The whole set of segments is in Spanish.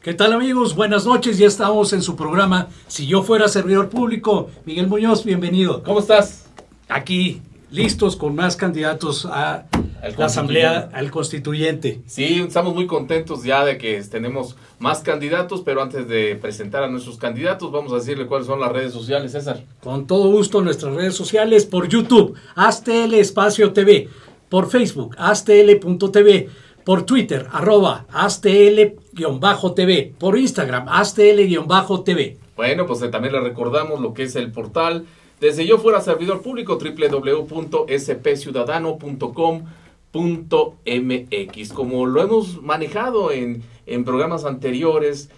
¿Qué tal, amigos? Buenas noches, ya estamos en su programa Si yo fuera servidor público. Miguel Muñoz, bienvenido. ¿Cómo estás? Aquí, listos con más candidatos a la Asamblea, al Constituyente. Sí, estamos muy contentos ya de que tenemos más candidatos, pero antes de presentar a nuestros candidatos, vamos a decirle cuáles son las redes sociales, César. Con todo gusto, nuestras redes sociales, por YouTube, ASTL Espacio TV, por Facebook, ASTL.tv, por Twitter, @ASTL_TV, por Instagram, ASTL_TV. Bueno, pues también le recordamos lo que es el portal Desde Yo Fuera Servidor Público, www.spciudadano.com.mx. Como lo hemos manejado en programas anteriores,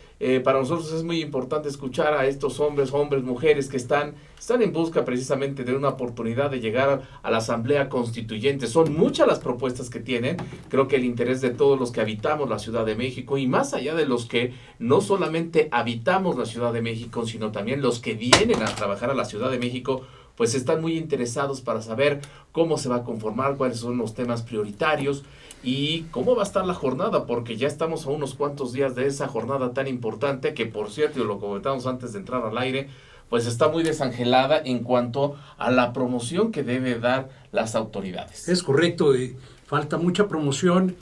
para nosotros es muy importante escuchar a estos hombres, mujeres que están en busca precisamente de una oportunidad de llegar a la Asamblea Constituyente. Son muchas las propuestas que tienen. Creo que el interés de todos los que habitamos la Ciudad de México y más allá de los que no solamente habitamos la Ciudad de México, sino también los que vienen a trabajar a la Ciudad de México, pues están muy interesados para saber cómo se va a conformar, cuáles son los temas prioritarios y cómo va a estar la jornada, porque ya estamos a unos cuantos días de esa jornada tan importante que, por cierto, lo comentamos antes de entrar al aire, pues está muy desangelada en cuanto a la promoción que debe dar las autoridades. Es correcto, falta mucha promoción,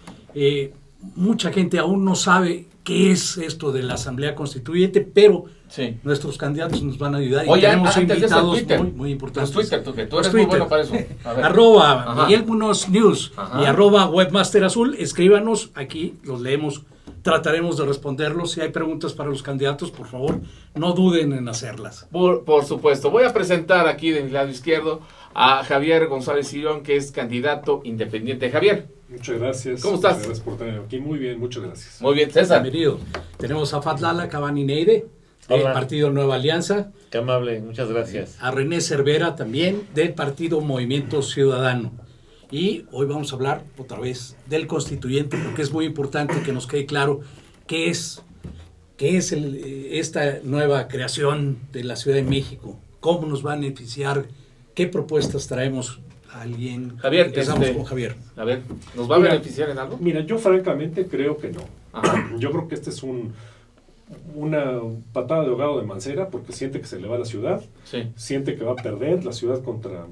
mucha gente aún no sabe qué es esto de la Asamblea Constituyente, pero sí, nuestros candidatos nos van a ayudar y tenemos invitados muy importantes. Los Twitter, tú eres muy bueno para eso. @Miguel Muñoz News y @Webmaster Azul, escríbanos, aquí los leemos, trataremos de responderlos. Si hay preguntas para los candidatos, por favor, no duden en hacerlas. Por supuesto, voy a presentar aquí de mi lado izquierdo a Javier González Cirón, que es candidato independiente. Javier. Muchas gracias. ¿Cómo estás? Muchas gracias por tenerme aquí. Muy bien, muchas gracias. Muy bien, César. Bienvenido. Tenemos a Fatlala Cabani Neire, del Partido Nueva Alianza. Qué amable, muchas gracias. A René Cervera también, del Partido Movimiento Ciudadano. Y hoy vamos a hablar otra vez del Constituyente, porque es muy importante que nos quede claro qué es esta nueva creación de la Ciudad de México, cómo nos va a beneficiar, qué propuestas traemos. Javier, empezamos con Javier. A ver, ¿nos va a beneficiar en algo? Mira, yo francamente creo que no. Ajá. Yo creo que este es una patada de ahogado de Mancera, porque siente que se le va a la ciudad, sí, siente que va a perder la ciudad contra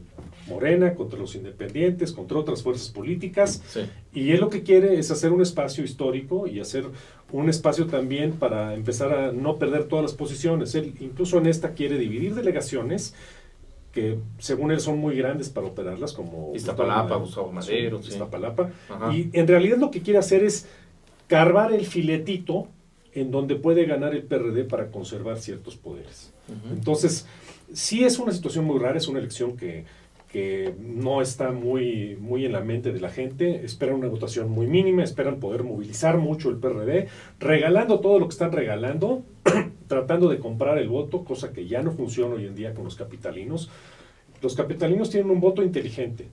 Morena, contra los independientes, contra otras fuerzas políticas, sí, y él lo que quiere es hacer un espacio histórico y hacer un espacio también para empezar a no perder todas las posiciones. Él incluso en esta quiere dividir delegaciones que según él son muy grandes para operarlas, como Iztapalapa, Gustavo Madero, sí. Iztapalapa. Ajá. Y en realidad lo que quiere hacer es carvar el filetito en donde puede ganar el PRD para conservar ciertos poderes. Uh-huh. Entonces, sí es una situación muy rara, es una elección que no está muy en la mente de la gente. Esperan una votación muy mínima, esperan poder movilizar mucho el PRD, regalando todo lo que están regalando, tratando de comprar el voto, cosa que ya no funciona hoy en día con los capitalinos. Los capitalinos tienen un voto inteligente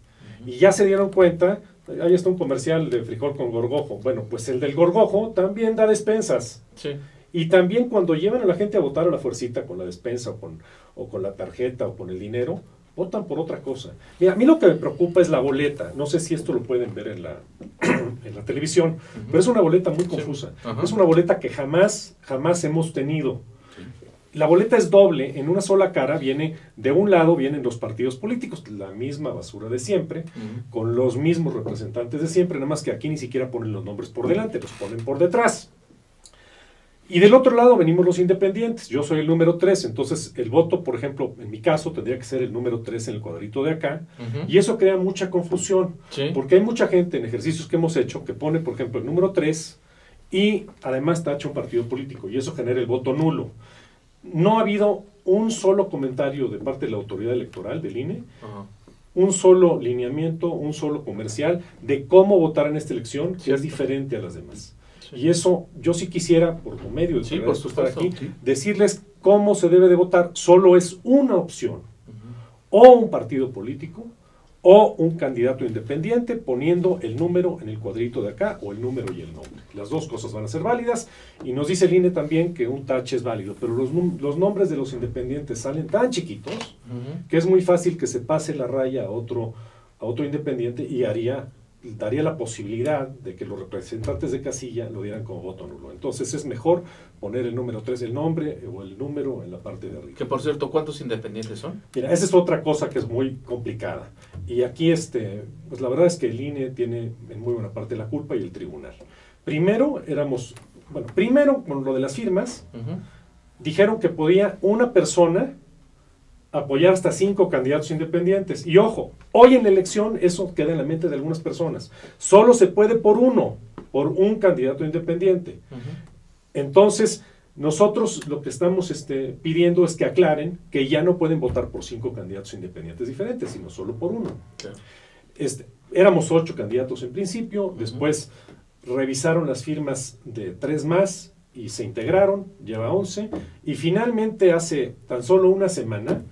y ya se dieron cuenta. Ahí está un comercial de frijol con gorgojo. Bueno, pues el del gorgojo también da despensas. Sí. Y también cuando llevan a la gente a votar a la fuercita con la despensa o con la tarjeta o con el dinero, votan por otra cosa. Mira, a mí lo que me preocupa es la boleta. No sé si esto lo pueden ver en la televisión, pero es una boleta muy confusa. Sí. Es una boleta que jamás hemos tenido. La boleta es doble, en una sola cara de un lado vienen los partidos políticos, la misma basura de siempre, con los mismos representantes de siempre, nada más que aquí ni siquiera ponen los nombres por delante, los ponen por detrás. Y del otro lado venimos los independientes, yo soy el número 3, entonces el voto, por ejemplo, en mi caso, tendría que ser el número 3 en el cuadrito de acá, y eso crea mucha confusión, porque hay mucha gente en ejercicios que hemos hecho que pone, por ejemplo, el número 3 y además tacha un partido político, y eso genera el voto nulo. No ha habido un solo comentario de parte de la autoridad electoral del INE, un solo lineamiento, un solo comercial de cómo votar en esta elección que es diferente a las demás. Sí. Y eso yo sí quisiera, por medio de estar aquí, decirles cómo se debe de votar. Solo es una opción, o un partido político, o un candidato independiente poniendo el número en el cuadrito de acá o el número y el nombre. Las dos cosas van a ser válidas y nos dice el INE también que un tache es válido, pero los nombres de los independientes salen tan chiquitos que es muy fácil que se pase la raya a otro independiente y haría daría la posibilidad de que los representantes de casilla lo dieran como voto nulo. Entonces es mejor poner el número 3, el nombre o el número en la parte de arriba. Que por cierto, ¿cuántos independientes son? Mira, esa es otra cosa que es muy complicada. Y aquí, pues la verdad es que el INE tiene en muy buena parte la culpa y el tribunal. Primero con lo de las firmas, dijeron que podía una persona apoyar hasta 5 candidatos independientes. Y ojo, hoy en la elección eso queda en la mente de algunas personas. Solo se puede por un candidato independiente. Entonces, nosotros lo que estamos pidiendo es que aclaren que ya no pueden votar por 5 candidatos independientes diferentes, sino solo por uno. Claro. Éramos 8 candidatos en principio, después revisaron las firmas de 3 más y se integraron, lleva 11, y finalmente hace tan solo una semana,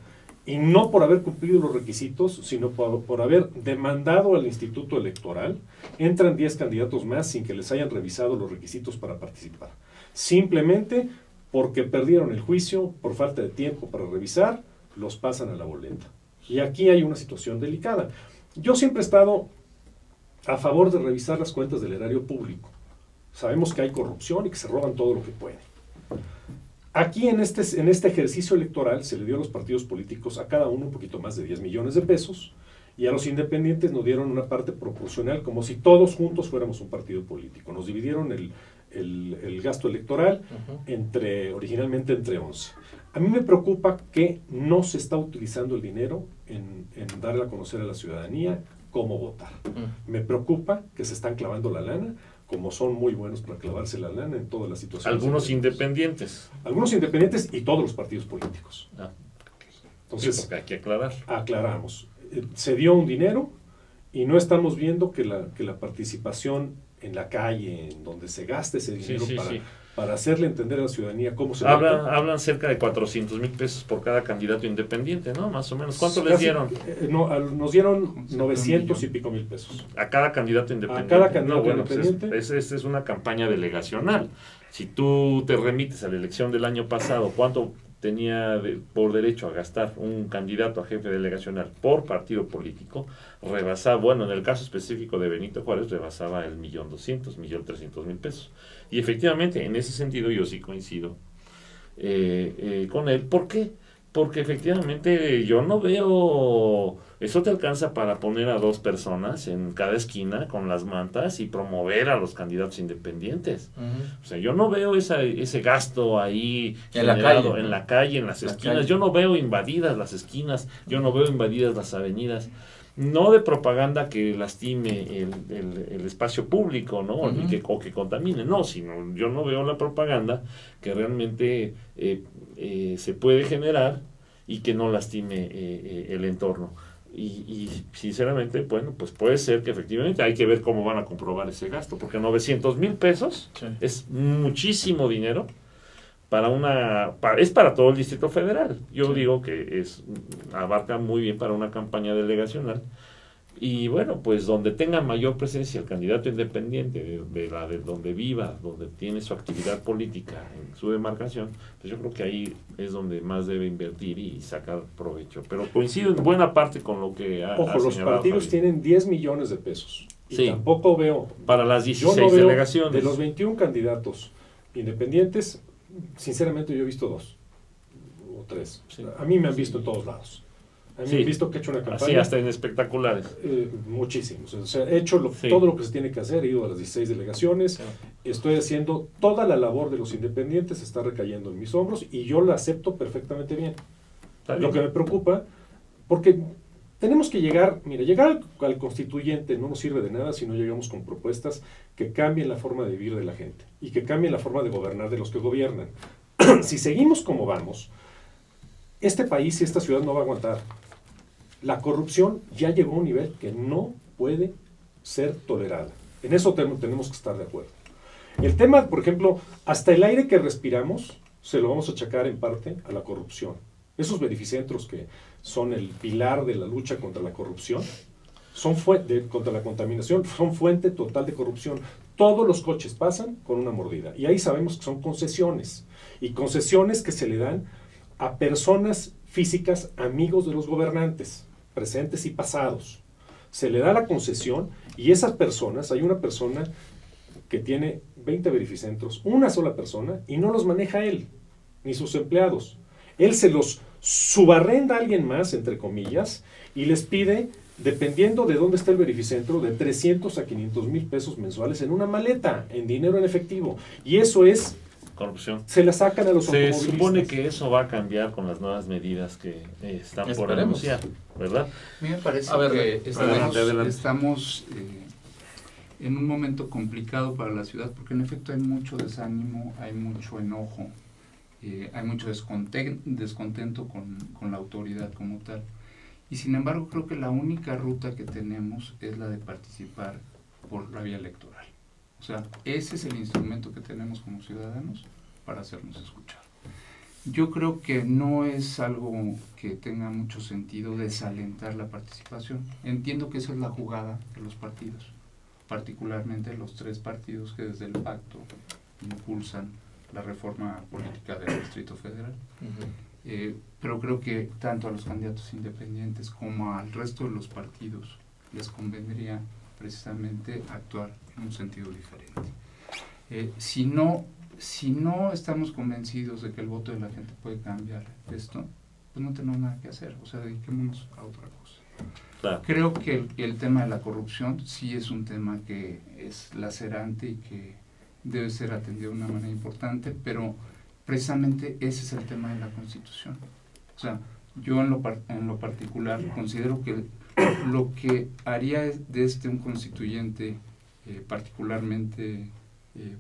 y no por haber cumplido los requisitos, sino por haber demandado al Instituto Electoral, entran 10 candidatos más sin que les hayan revisado los requisitos para participar. Simplemente porque perdieron el juicio, por falta de tiempo para revisar, los pasan a la boleta. Y aquí hay una situación delicada. Yo siempre he estado a favor de revisar las cuentas del erario público. Sabemos que hay corrupción y que se roban todo lo que pueden. Aquí en este ejercicio electoral se le dio a los partidos políticos a cada uno un poquito más de 10 millones de pesos y a los independientes nos dieron una parte proporcional como si todos juntos fuéramos un partido político. Nos dividieron el gasto electoral originalmente entre 11. A mí me preocupa que no se está utilizando el dinero en darle a conocer a la ciudadanía cómo votar. Me preocupa que se están clavando la lana, como son muy buenos para clavarse la lana en todas las situaciones. Algunos independientes. Algunos independientes y todos los partidos políticos. Entonces, sí, hay que aclarar. Aclaramos. Se dio un dinero y no estamos viendo que la participación en la calle, en donde se gaste ese dinero para hacerle entender a la ciudadanía cómo se hablan cerca de 400,000 pesos por cada candidato independiente, ¿no? Más o menos. ¿Cuánto les dieron? Nos dieron 900 y pico mil pesos. ¿A cada candidato independiente? A cada candidato independiente. Pues esta es una campaña delegacional. Si tú te remites a la elección del año pasado, ¿cuánto tenía por derecho a gastar un candidato a jefe delegacional por partido político? Rebasaba, en el caso específico de Benito Juárez, rebasaba el 1,200,000, 1,300,000 pesos. Y efectivamente, en ese sentido yo sí coincido con él. ¿Por qué? Porque efectivamente yo no veo... Eso te alcanza para poner a 2 personas en cada esquina con las mantas y promover a los candidatos independientes. O sea, yo no veo ese gasto ahí en la calle, en las esquinas. Yo no veo invadidas las esquinas, yo no veo invadidas las avenidas. No de propaganda que lastime el espacio público, ¿no? O que contamine, no, sino yo no veo la propaganda que realmente se puede generar y que no lastime el entorno. Y sinceramente, pues puede ser que efectivamente hay que ver cómo van a comprobar ese gasto, porque 900,000 pesos es muchísimo dinero es para todo el Distrito Federal. Yo digo que abarca muy bien para una campaña delegacional. Y pues donde tenga mayor presencia el candidato independiente, de donde viva, donde tiene su actividad política en su demarcación, pues yo creo que ahí es donde más debe invertir y sacar provecho. Pero coincido en buena parte con lo que ha Ojo, los partidos tienen 10 millones de pesos. Y tampoco veo... Para las 16 delegaciones. De los 21 candidatos independientes, sinceramente yo he visto 2 o 3. Sí. A mí me han visto en todos lados. A mí me han visto que he hecho una campaña. Sí, hasta en espectaculares. Muchísimos. O sea, he hecho todo lo que se tiene que hacer, he ido a las 16 delegaciones, estoy haciendo toda la labor de los independientes, está recayendo en mis hombros y yo la acepto perfectamente bien. Lo que me preocupa, porque tenemos que llegar al constituyente no nos sirve de nada si no llegamos con propuestas que cambien la forma de vivir de la gente y que cambien la forma de gobernar de los que gobiernan. Si seguimos como vamos, este país y esta ciudad no va a aguantar. La corrupción ya llegó a un nivel que no puede ser tolerada. En eso tenemos que estar de acuerdo. El tema, por ejemplo, hasta el aire que respiramos se lo vamos a achacar en parte a la corrupción. Esos beneficentros que son el pilar de la lucha contra la corrupción, contra la contaminación, son fuente total de corrupción. Todos los coches pasan con una mordida. Y ahí sabemos que son concesiones. Y concesiones que se le dan a personas físicas amigos de los gobernantes, presentes y pasados. se le da la concesión y esas personas, hay una persona que tiene 20 verificentros, una sola persona, y no los maneja él, ni sus empleados. Él se los subarrenda a alguien más, entre comillas, y les pide, dependiendo de dónde está el verificentro, de 300 a 500 mil pesos mensuales en una maleta, en dinero en efectivo. Y eso es corrupción. Se la sacan a los automovilistas. Se supone que eso va a cambiar con las nuevas medidas que están por anunciar, ¿verdad? A mí me parece que estamos en un momento complicado para la ciudad, porque en efecto hay mucho desánimo, hay mucho enojo, hay mucho descontento con la autoridad como tal. Y sin embargo creo que la única ruta que tenemos es la de participar por la vía electoral. O sea, ese es el instrumento que tenemos como ciudadanos para hacernos escuchar. Yo creo que no es algo que tenga mucho sentido desalentar la participación. Entiendo que esa es la jugada de los partidos, particularmente los 3 partidos que desde el pacto impulsan la reforma política del Distrito Federal. Pero creo que tanto a los candidatos independientes como al resto de los partidos les convendría precisamente actuar en un sentido diferente. Si no estamos convencidos de que el voto de la gente puede cambiar esto, pues no tenemos nada que hacer, o sea, dediquémonos a otra cosa. Claro. Creo que el tema de la corrupción sí es un tema que es lacerante y que debe ser atendido de una manera importante, pero precisamente ese es el tema de la Constitución. O sea, yo en lo particular considero que lo que haría de un constituyente particularmente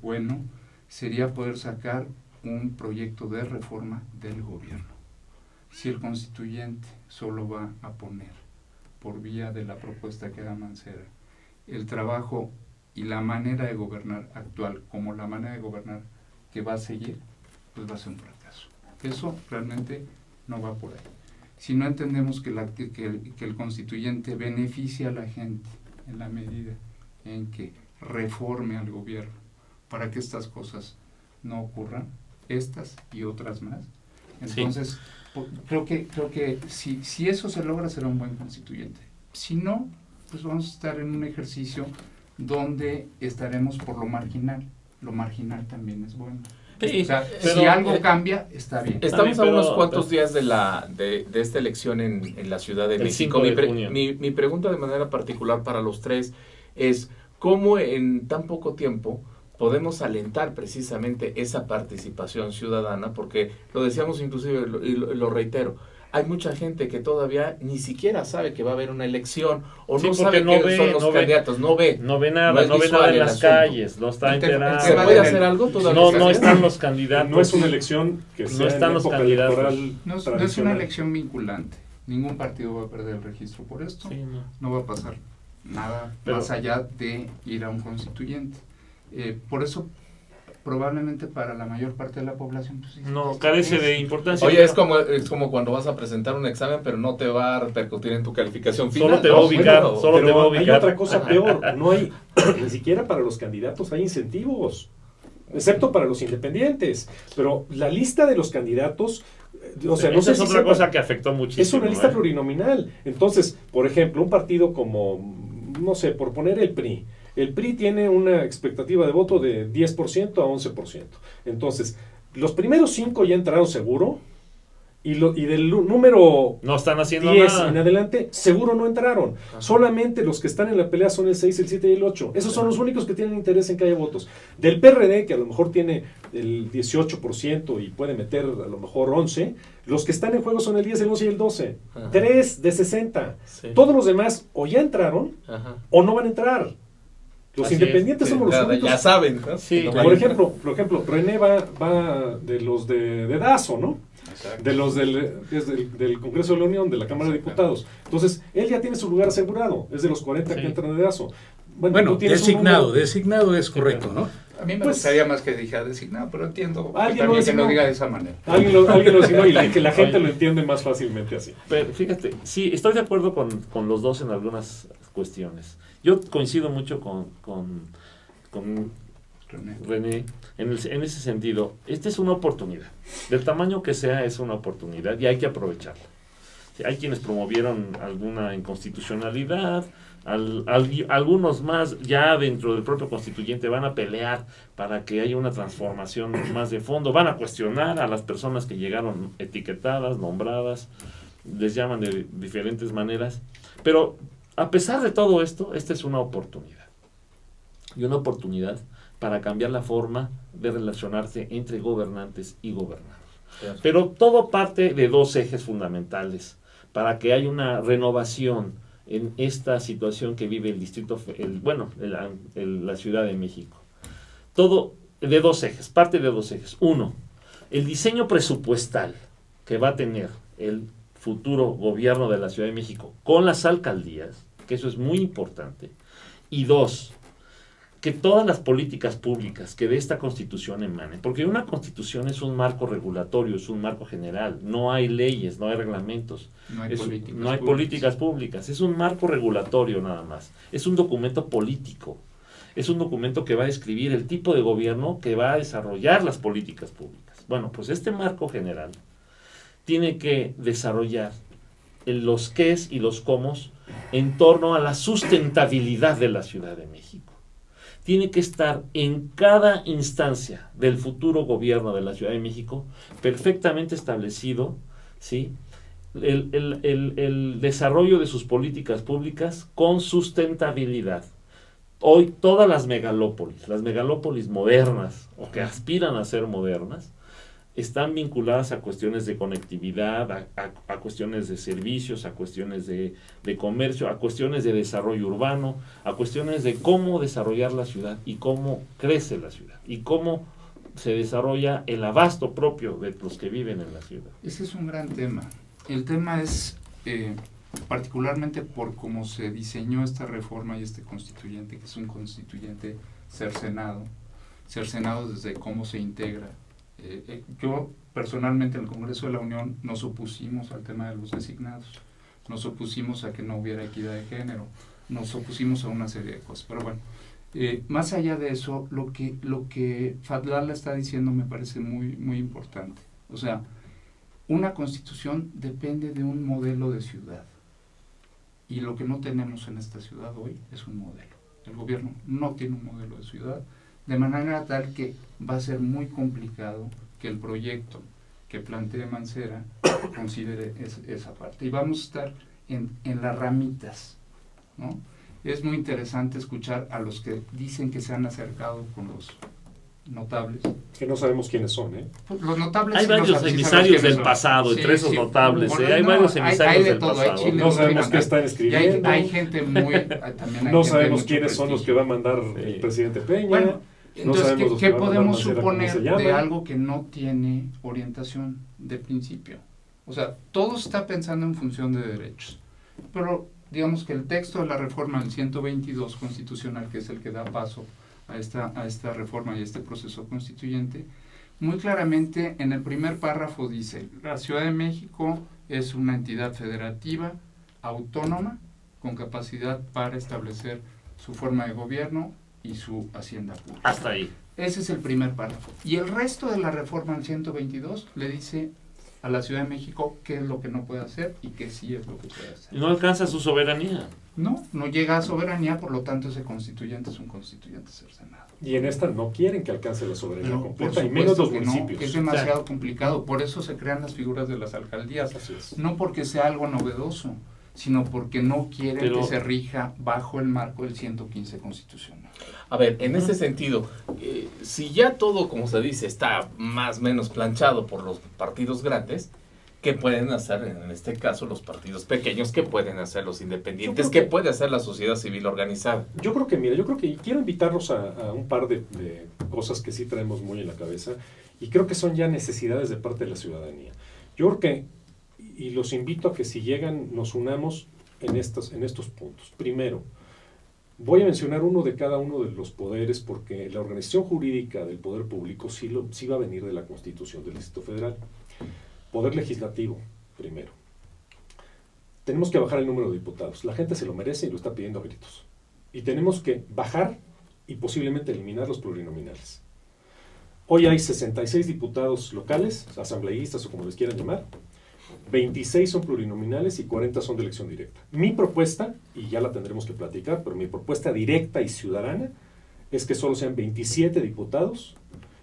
bueno sería poder sacar un proyecto de reforma del gobierno. Si el constituyente solo va a poner por vía de la propuesta que haga Mancera el trabajo y la manera de gobernar actual como la manera de gobernar que va a seguir, pues va a ser un fracaso. Eso realmente no va por ahí. Si no entendemos que el constituyente beneficia a la gente en la medida en que reforme al gobierno para que estas cosas no ocurran, estas y otras más, entonces sí. creo que si eso se logra será un buen constituyente. Si no, pues vamos a estar en un ejercicio donde estaremos por lo marginal. Lo marginal también es bueno. Sí, o sea, si algo cambia, está bien. Estamos a unos cuantos días de esta elección en la Ciudad de México. Mi pregunta de manera particular para los 3 es, ¿cómo en tan poco tiempo podemos alentar precisamente esa participación ciudadana? Porque lo decíamos inclusive, y lo reitero, hay mucha gente que todavía ni siquiera sabe que va a haber una elección o no sabe quiénes son los candidatos, no ve nada en las calles, no está enterado. ¿Se puede hacer algo todavía? No están los candidatos. No es una elección que no están los candidatos. No es una elección vinculante. Ningún partido va a perder el registro por esto. Sí, no va a pasar nada más allá de ir a un constituyente. Por eso probablemente para la mayor parte de la población pues, no carece de importancia. Oye, es como cuando vas a presentar un examen pero no te va a repercutir en tu calificación final. Solo te va a ubicar. Hay otra cosa peor, no hay ni siquiera para los candidatos hay incentivos, excepto para los independientes, pero la lista de los candidatos, o sea, no sé si es otra cosa que afectó muchísimo. Es una lista plurinominal. Entonces, por ejemplo, un partido como, no sé, por poner el PRI. El PRI tiene una expectativa de voto de 10% a 11%. Entonces, los primeros 5 ya entraron seguro, y del número no están haciendo 10 nada en adelante, seguro no entraron. Ajá. Solamente los que están en la pelea son el 6, el 7 y el 8. Esos son los únicos que tienen interés en que haya votos. Del PRD, que a lo mejor tiene el 18% y puede meter a lo mejor 11, los que están en juego son el 10, el 11 y el 12. Ajá. 3 de 60. Sí. Todos los demás o ya entraron o no van a entrar. Los así independientes somos los únicos. Ya saben, ¿no? Sí, no por ejemplo, René va de los de Dazo, ¿no? Exacto. De los del Congreso de la Unión, de la Cámara de Diputados. Entonces, él ya tiene su lugar asegurado. Es de los 40 que entran de Dazo. Bueno, designado es correcto, ¿no? A mí me gustaría más que dijera designado, pero entiendo también que lo diga de esa manera. Alguien lo designó y que la gente lo entiende más fácilmente así. Pero fíjate, sí, estoy de acuerdo con los dos en algunas cuestiones. Yo coincido mucho con René en ese sentido. Esta es una oportunidad. Del tamaño que sea, es una oportunidad y hay que aprovecharla. Hay quienes promovieron alguna inconstitucionalidad, Algunos más ya dentro del propio constituyente van a pelear para que haya una transformación más de fondo, van a cuestionar a las personas que llegaron etiquetadas, nombradas, les llaman de diferentes maneras, pero a pesar de todo esto, esta es una oportunidad, y una oportunidad para cambiar la forma de relacionarse entre gobernantes y gobernados. Pero todo parte de dos ejes fundamentales para que haya una renovación en esta situación que vive el distrito, la Ciudad de México. Todo de dos ejes, parte de dos ejes. Uno, el diseño presupuestal que va a tener el futuro gobierno de la Ciudad de México con las alcaldías, que eso es muy importante. Y dos, que todas las políticas públicas que de esta Constitución emanen, porque una Constitución es un marco regulatorio, es un marco general, no hay leyes, no hay reglamentos, no hay políticas públicas, es un marco regulatorio nada más, es un documento político, es un documento que va a describir el tipo de gobierno que va a desarrollar las políticas públicas. Bueno, pues este marco general tiene que desarrollar los qués y los cómos en torno a la sustentabilidad de la Ciudad de México. Tiene que estar en cada instancia del futuro gobierno de la Ciudad de México perfectamente establecido, ¿sí?, el desarrollo de sus políticas públicas con sustentabilidad. Hoy todas las megalópolis modernas o que aspiran a ser modernas, están vinculadas a cuestiones de conectividad, a cuestiones de servicios, a cuestiones de comercio, a cuestiones de desarrollo urbano, a cuestiones de cómo desarrollar la ciudad y cómo crece la ciudad y cómo se desarrolla el abasto propio de los que viven en la ciudad. Ese es un gran tema. El tema es, particularmente por cómo se diseñó esta reforma y este constituyente, que es un constituyente cercenado desde cómo se integra. Yo personalmente en el Congreso de la Unión nos opusimos al tema de los designados, nos opusimos a que no hubiera equidad de género, nos opusimos a una serie de cosas, pero bueno, más allá de eso, lo que Fadlala está diciendo me parece muy, muy importante. O sea, una constitución depende de un modelo de ciudad, y lo que no tenemos en esta ciudad hoy es un modelo. El gobierno no tiene un modelo de ciudad, de manera tal que va a ser muy complicado que el proyecto que plantee Mancera considere esa parte. Y vamos a estar en las ramitas, ¿no? Es muy interesante escuchar a los que dicen que se han acercado con los notables. Que no sabemos quiénes son, ¿eh? Pues los notables hay varios emisarios del pasado, entre esos notables, hay varios emisarios del pasado. No sabemos qué están escribiendo. Hay gente muy... También no sabemos quiénes son los que va a mandar el presidente Peña. Bueno, entonces, no ¿qué podemos suponer de algo que no tiene orientación de principio? O sea, todo está pensando en función de derechos. Pero digamos que el texto de la reforma del 122 constitucional, que es el que da paso a esta reforma y a este proceso constituyente, muy claramente en el primer párrafo dice: la Ciudad de México es una entidad federativa, autónoma, con capacidad para establecer su forma de gobierno y su hacienda pública. Hasta ahí. Ese es el primer párrafo. Y el resto de la reforma del 122 le dice a la Ciudad de México qué es lo que no puede hacer y qué sí es lo que puede hacer. Y no alcanza su soberanía. No llega a soberanía, por lo tanto ese constituyente es un constituyente cercenado. Y en esta no quieren que alcance la soberanía completa, y menos los municipios. No, es demasiado complicado, por eso se crean las figuras de las alcaldías. No porque sea algo novedoso, sino porque no quieren que se rija bajo el marco del 115 constitucional. A ver, en ese sentido, si ya todo, como se dice, está más o menos planchado por los partidos grandes, ¿qué pueden hacer en este caso los partidos pequeños? ¿Qué pueden hacer los independientes? ¿Qué puede hacer la sociedad civil organizada? Yo creo que quiero invitarlos a un par de cosas que sí traemos muy en la cabeza, y creo que son ya necesidades de parte de la ciudadanía. Yo creo que, y los invito a que si llegan nos unamos en estos puntos. Primero, voy a mencionar uno de cada uno de los poderes, porque la organización jurídica del poder público sí va a venir de la Constitución del Distrito Federal. Poder legislativo, primero. Tenemos que bajar el número de diputados. La gente se lo merece y lo está pidiendo a gritos. Y tenemos que bajar y posiblemente eliminar los plurinominales. Hoy hay 66 diputados locales, asambleístas o como les quieran llamar, 26 son plurinominales y 40 son de elección directa. Mi propuesta, y ya la tendremos que platicar, pero mi propuesta directa y ciudadana es que solo sean 27 diputados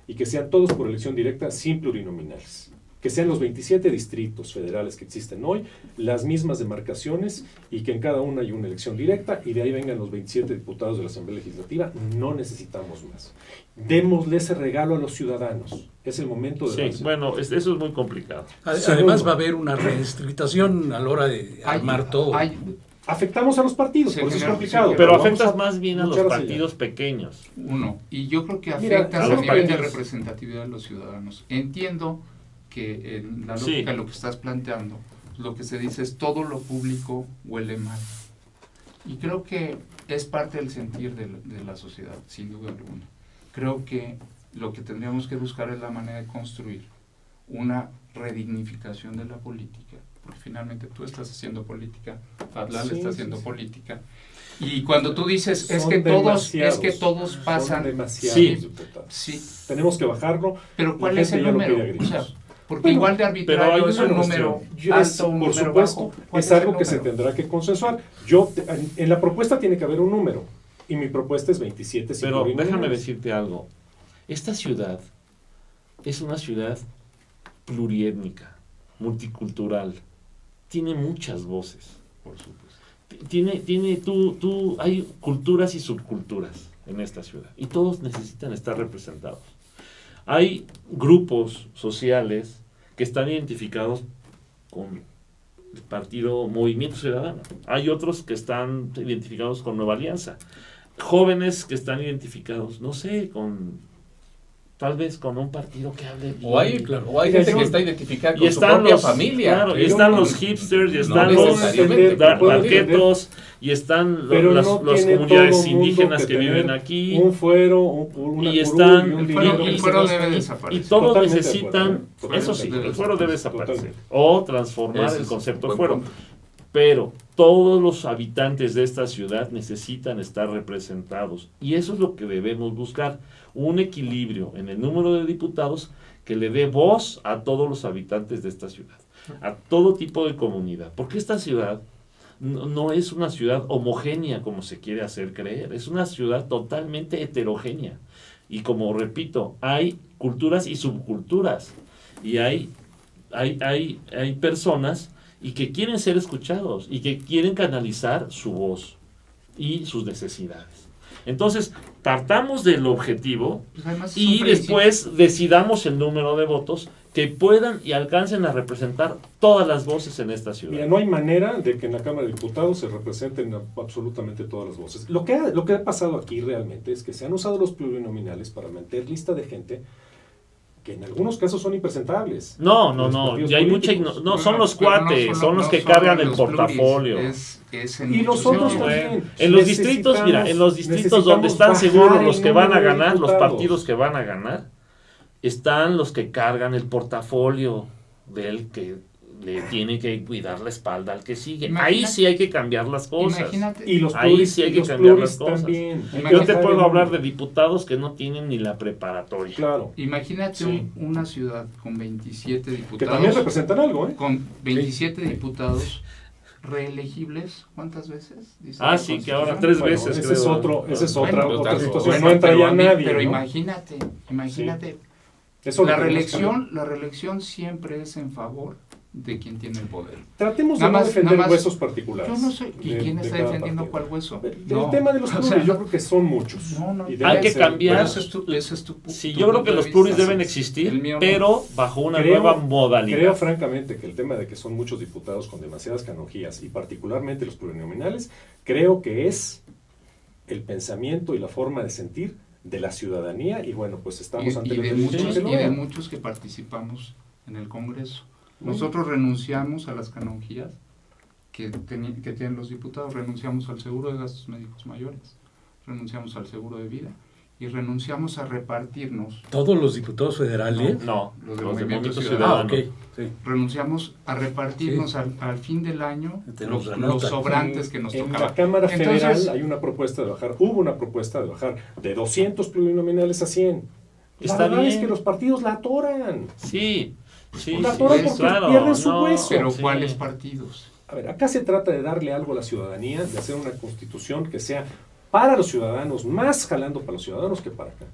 y que sean todos por elección directa sin plurinominales. Que sean los 27 distritos federales que existen hoy, las mismas demarcaciones y que en cada una hay una elección directa y de ahí vengan los 27 diputados de la Asamblea Legislativa. No necesitamos más. Démosle ese regalo a los ciudadanos. Es el momento de... Sí, bueno, eso es muy complicado. Además va a haber una restricción a la hora de armar todo. Afectamos a los partidos, por eso es complicado. Pero afectas más bien a los partidos pequeños. Y yo creo que afecta a nivel de representatividad de los ciudadanos. Entiendo que en la lógica de lo que estás planteando, lo que se dice es todo lo público huele mal. Y creo que es parte del sentir de la sociedad, sin duda alguna. Creo que lo que tendríamos que buscar es la manera de construir una redignificación de la política, porque finalmente tú estás haciendo política, Fadlal está haciendo política. Y cuando tú dices es que todos pasan, tenemos que bajarlo. Pero ¿cuál es el número? O sea, porque igual de arbitrario es un número alto, un por número supuesto, bajo. es algo que se tendrá que consensuar. En la propuesta tiene que haber un número, y mi propuesta es 27. Pero déjame decirte algo. Esta ciudad es una ciudad pluriétnica, multicultural. Tiene muchas voces, por supuesto. Hay culturas y subculturas en esta ciudad, y todos necesitan estar representados. Hay grupos sociales que están identificados con el partido Movimiento Ciudadano. Hay otros que están identificados con Nueva Alianza. Jóvenes que están identificados, no sé, tal vez con un partido que hable bien. O hay gente que está identificada con su propia familia. Claro, y están los hipsters, y están los barquetos, y están las comunidades indígenas que viven aquí. Un fuero, una y están, el fuero debe desaparecer. Y todos necesitan, eso sí, el fuero debe desaparecer. O transformar el concepto fuero. Pero todos los habitantes de esta ciudad necesitan estar representados. Y eso es lo que debemos buscar. Un equilibrio en el número de diputados que le dé voz a todos los habitantes de esta ciudad. A todo tipo de comunidad. Porque esta ciudad no es una ciudad homogénea como se quiere hacer creer. Es una ciudad totalmente heterogénea. Y como repito, hay culturas y subculturas. Y hay personas y que quieren ser escuchados y que quieren canalizar su voz y sus necesidades. Entonces, partamos del objetivo y después decidamos el número de votos que puedan y alcancen a representar todas las voces en esta ciudad. Mira, no hay manera de que en la Cámara de Diputados se representen absolutamente todas las voces. Lo que ha pasado aquí realmente es que se han usado los plurinominales para meter lista de gente que en algunos casos son impresentables. No, ya hay mucha son los cuates, son los que cargan el portafolio. Y los otros también. En los distritos, donde están seguros los que van a ganar, los partidos que van a ganar, están los que cargan el portafolio del que le tiene que cuidar la espalda al que sigue. Ahí sí hay que cambiar las cosas. Ahí sí hay que cambiar las cosas. Yo te puedo hablar de diputados que no tienen ni la preparatoria. Claro. Imagínate una ciudad con 27 diputados. Que también representan algo, ¿eh? Con 27 diputados reelegibles, ¿cuántas veces? Sí, que ahora 3 veces. Esa es otra situación. No entra ya nadie. Pero imagínate. Sí. La reelección siempre es en favor de quien tiene el poder. Tratemos de no defender huesos particulares. Yo no sé. ¿Y quién está defendiendo cuál hueso? El tema de los pluris, yo creo que son muchos. Hay que cambiar. Ese es tu sí, yo creo que los pluris deben existir, pero bajo una nueva modalidad. Creo francamente que el tema de que son muchos diputados con demasiadas canonjías, y particularmente los plurinominales, creo que es el pensamiento y la forma de sentir de la ciudadanía, y bueno, pues estamos ante de muchos que participamos en el Congreso. Nosotros renunciamos a las canonjías que tienen los diputados, renunciamos al seguro de gastos médicos mayores, renunciamos al seguro de vida y renunciamos a repartirnos. ¿Todos los diputados federales? No, los del Movimiento Ciudadano. Okay. Sí. Renunciamos a repartirnos al fin del año los sobrantes que nos tocaban. En la Cámara Federal hay una propuesta de bajar, hubo una propuesta de bajar de 200 plurinominales a 100. La verdad es que los partidos la atoran. Sí. Sí, la atoran porque pierden su hueso. Pero ¿cuáles partidos? A ver, acá se trata de darle algo a la ciudadanía, de hacer una constitución que sea para los ciudadanos, más jalando para los ciudadanos que para acá.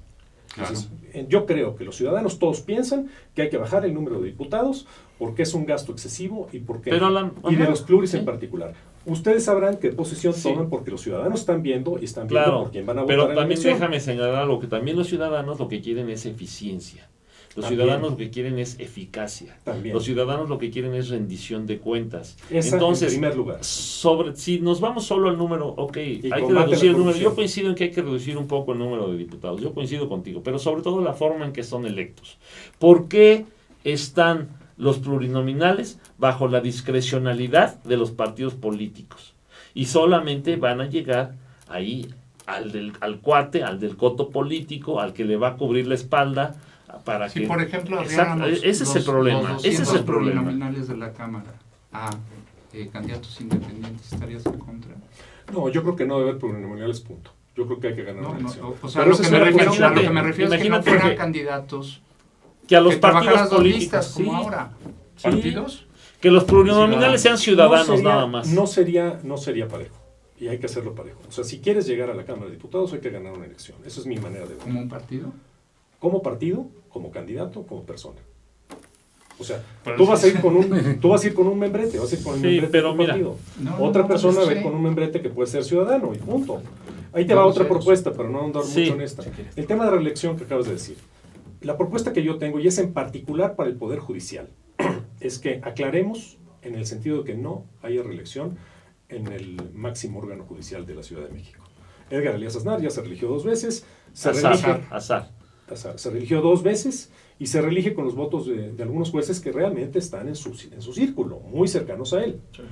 Entonces, yo creo que los ciudadanos todos piensan que hay que bajar el número de diputados porque es un gasto excesivo y porque y de los pluris en particular. Ustedes sabrán qué posición toman porque los ciudadanos están viendo y están viendo por quién van a votar. Pero también déjame señalar algo, que también los ciudadanos lo que quieren es eficiencia. Los ciudadanos lo que quieren es eficacia. Los ciudadanos lo que quieren es rendición de cuentas. Entonces, en primer lugar. Si nos vamos solo al número, hay que reducir el número. Yo coincido en que hay que reducir un poco el número de diputados. Yo coincido contigo, pero sobre todo la forma en que son electos. ¿Por qué están los plurinominales bajo la discrecionalidad de los partidos políticos? Y solamente van a llegar ahí al cuate, al del coto político, al que le va a cubrir la espalda. Para que, por ejemplo, ese es el problema. Ese es el problema. Plurinominales de la Cámara a candidatos independientes, ¿estarías en contra? No, yo creo que no debe haber plurinominales, punto. Yo creo que hay que ganar una elección. O sea, lo que me refiero es que no fueran candidatos que a los partidos políticos como ahora. ¿Partidos? Que los plurinominales sean ciudadanos nada más. No sería parejo. Y hay que hacerlo parejo. O sea, si quieres llegar a la Cámara de Diputados, hay que ganar una elección. Esa es mi manera de ver. ¿Como un partido? Como partido, como candidato, como persona. O sea, tú vas a ir con un membrete, vas a ir con un membrete de un partido. Otra persona va a ir con un membrete que puede ser ciudadano y punto. Ahí te va otra propuesta, pero no andar mucho en esta. El tema de la reelección que acabas de decir. La propuesta que yo tengo, y es en particular para el Poder Judicial, es que aclaremos en el sentido de que no haya reelección en el máximo órgano judicial de la Ciudad de México. Edgar Elías Aznar ya se religió 2 veces. Se religió 2 veces y se reelige con los votos de algunos jueces que realmente están en su círculo, muy cercanos a él. Sí.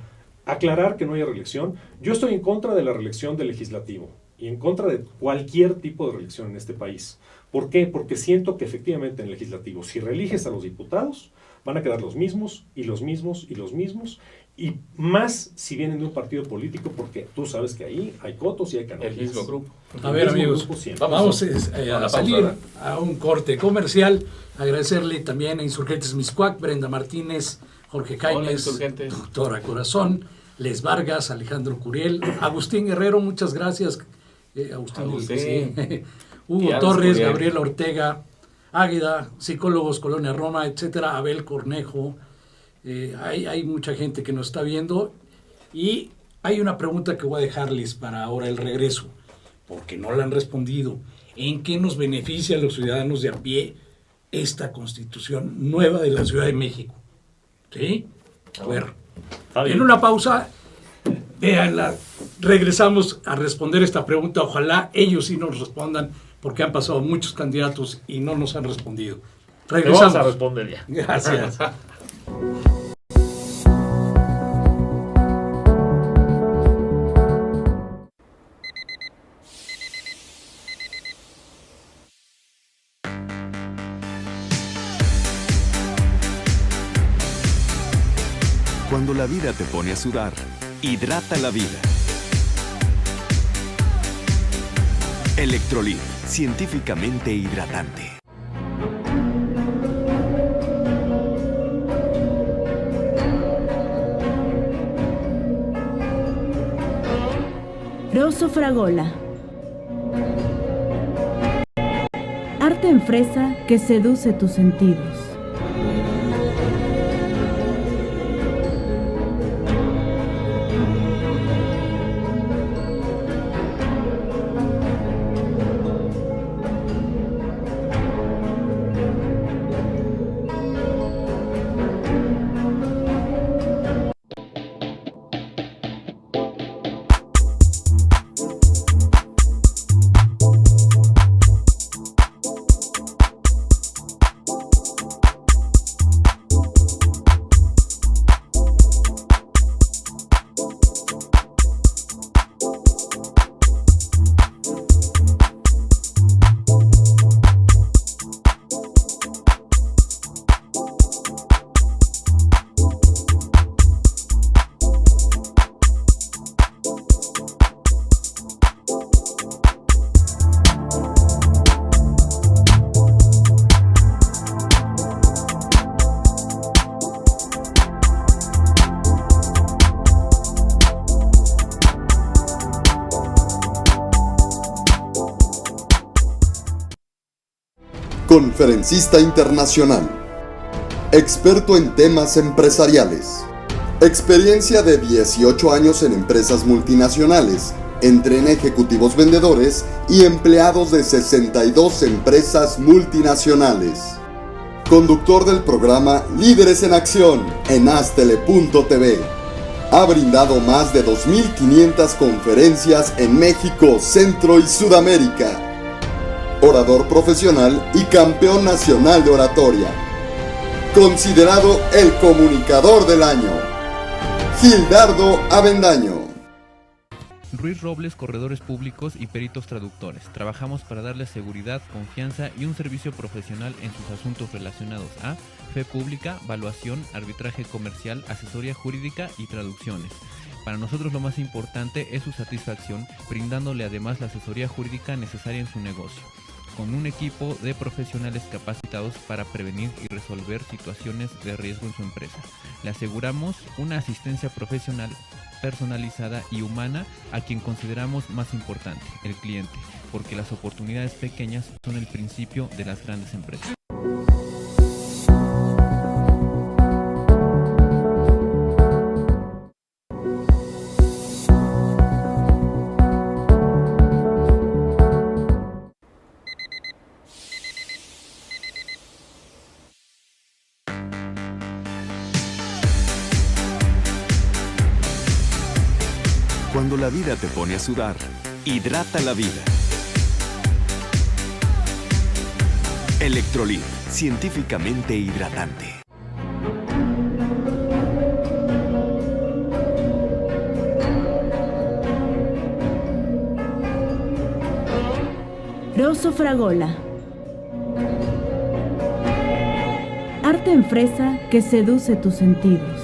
Aclarar que no haya reelección. Yo estoy en contra de la reelección del legislativo y en contra de cualquier tipo de reelección en este país. ¿Por qué? Porque siento que efectivamente en el legislativo, si reeliges a los diputados, van a quedar los mismos y los mismos y los mismos, y más si vienen de un partido político, porque tú sabes que ahí hay cotos y hay canales. El mismo grupo. A ver, amigos, vamos a salir a un corte comercial. Agradecerle también a Insurgentes Mixcoac, Brenda Martínez, Jorge Jaimes, Doctora Corazón, Les Vargas, Alejandro Curiel, Agustín Guerrero, muchas gracias. Agustín. Hugo Torres, Gabriela Ortega, Águeda, Psicólogos Colonia Roma, etcétera, Abel Cornejo. Hay mucha gente que nos está viendo y hay una pregunta que voy a dejarles para ahora el regreso, porque no la han respondido. ¿En qué nos beneficia a los ciudadanos de a pie esta Constitución nueva de la Ciudad de México? ¿Sí? A ver, en una pausa, véanla, regresamos a responder esta pregunta. Ojalá ellos sí nos respondan, porque han pasado muchos candidatos y no nos han respondido. Regresamos. Vamos a responder ya. Gracias. Cuando la vida te pone a sudar, hidrata la vida. Electrolit, científicamente hidratante. Rosso Fragola. Arte en fresa que seduce tus sentidos. Conferencista internacional. Experto en temas empresariales. Experiencia de 18 años en empresas multinacionales, entre en ejecutivos vendedores y empleados de 62 empresas multinacionales. Conductor del programa Líderes en Acción en Astele.tv. Ha brindado más de 2.500 conferencias en México, Centro y Sudamérica. Orador profesional y campeón nacional de oratoria. Considerado el comunicador del año. Gildardo Avendaño. Ruiz Robles, corredores públicos y peritos traductores. Trabajamos para darles seguridad, confianza y un servicio profesional en sus asuntos relacionados a fe pública, valuación, arbitraje comercial, asesoría jurídica y traducciones. Para nosotros lo más importante es su satisfacción, brindándole además la asesoría jurídica necesaria en su negocio, con un equipo de profesionales capacitados para prevenir y resolver situaciones de riesgo en su empresa. Le aseguramos una asistencia profesional personalizada y humana a quien consideramos más importante, el cliente, porque las oportunidades pequeñas son el principio de las grandes empresas. Cuando la vida te pone a sudar, hidrata la vida. Electrolit, científicamente hidratante. Rosso Fragola. Arte en fresa que seduce tus sentidos.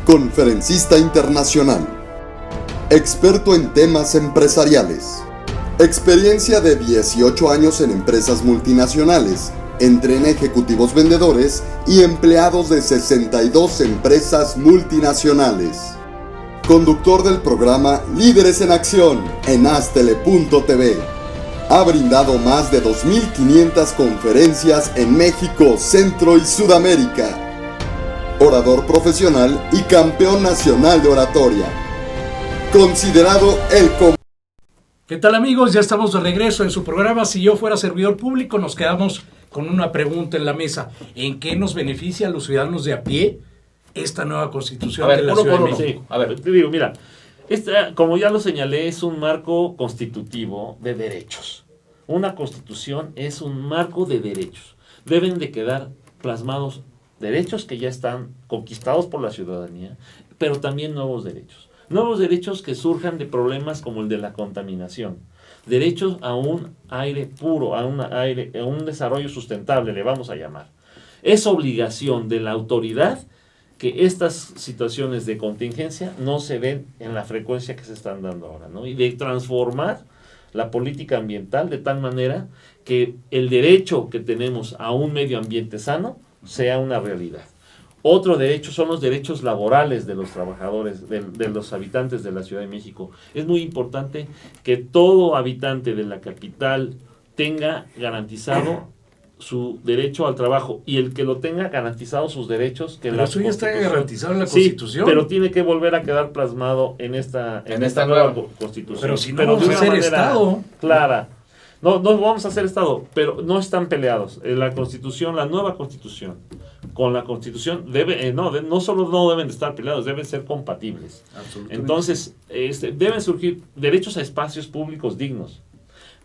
Conferencista internacional. Experto en temas empresariales. Experiencia de 18 años en empresas multinacionales, entre en ejecutivos vendedores y empleados de 62 empresas multinacionales. Conductor del programa Líderes en Acción en Astele.tv. Ha brindado más de 2.500 conferencias en México, Centro y Sudamérica. Orador profesional y campeón nacional de oratoria. Considerado el ¿Qué tal, amigos? Ya estamos de regreso en su programa Si yo fuera servidor público. Nos quedamos con una pregunta en la mesa. ¿En qué nos beneficia a los ciudadanos de a pie esta nueva constitución de la Ciudad de México? Sí. A ver, te digo, mira, esta, como ya lo señalé, es un marco constitutivo de derechos. Una constitución es un marco de derechos. Deben de quedar plasmados derechos que ya están conquistados por la ciudadanía, pero también nuevos derechos. Nuevos derechos que surjan de problemas como el de la contaminación. Derechos a un aire puro, a un desarrollo sustentable, le vamos a llamar. Es obligación de la autoridad que estas situaciones de contingencia no se den en la frecuencia que se están dando ahora, ¿no? Y de transformar la política ambiental de tal manera que el derecho que tenemos a un medio ambiente sano sea una realidad. Otro derecho son los derechos laborales de los trabajadores, de los habitantes de la Ciudad de México. Es muy importante que todo habitante de la capital tenga garantizado su derecho al trabajo y el que lo tenga garantizado sus derechos, que pero eso ya está garantizado en la Constitución. Sí, pero tiene que volver a quedar plasmado en esta nueva Constitución. Pero si no vamos a hacer Estado. Clara. No vamos a hacer Estado, pero no están peleados. La Constitución, la nueva Constitución, con la Constitución no solo no deben de estar peleados, deben ser compatibles. Entonces, deben surgir derechos a espacios públicos dignos,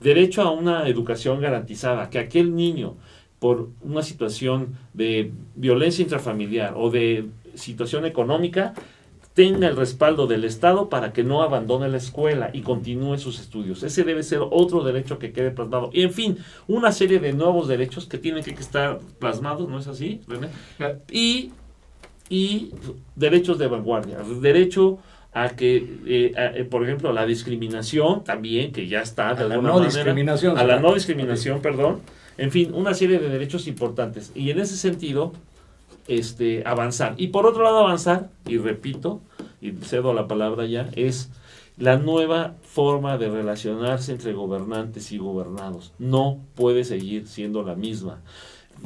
derecho a una educación garantizada, que aquel niño, por una situación de violencia intrafamiliar o de situación económica, tenga el respaldo del Estado para que no abandone la escuela y continúe sus estudios. Ese debe ser otro derecho que quede plasmado. Y, en fin, una serie de nuevos derechos que tienen que estar plasmados, ¿no es así, René? Y derechos de vanguardia. Derecho a que, por ejemplo, la discriminación también, que ya está de alguna manera. A la no discriminación, perdón. En fin, una serie de derechos importantes. Y en ese sentido, avanzar. Y por otro lado, avanzar, y repito, y cedo la palabra ya, es la nueva forma de relacionarse entre gobernantes y gobernados. No puede seguir siendo la misma.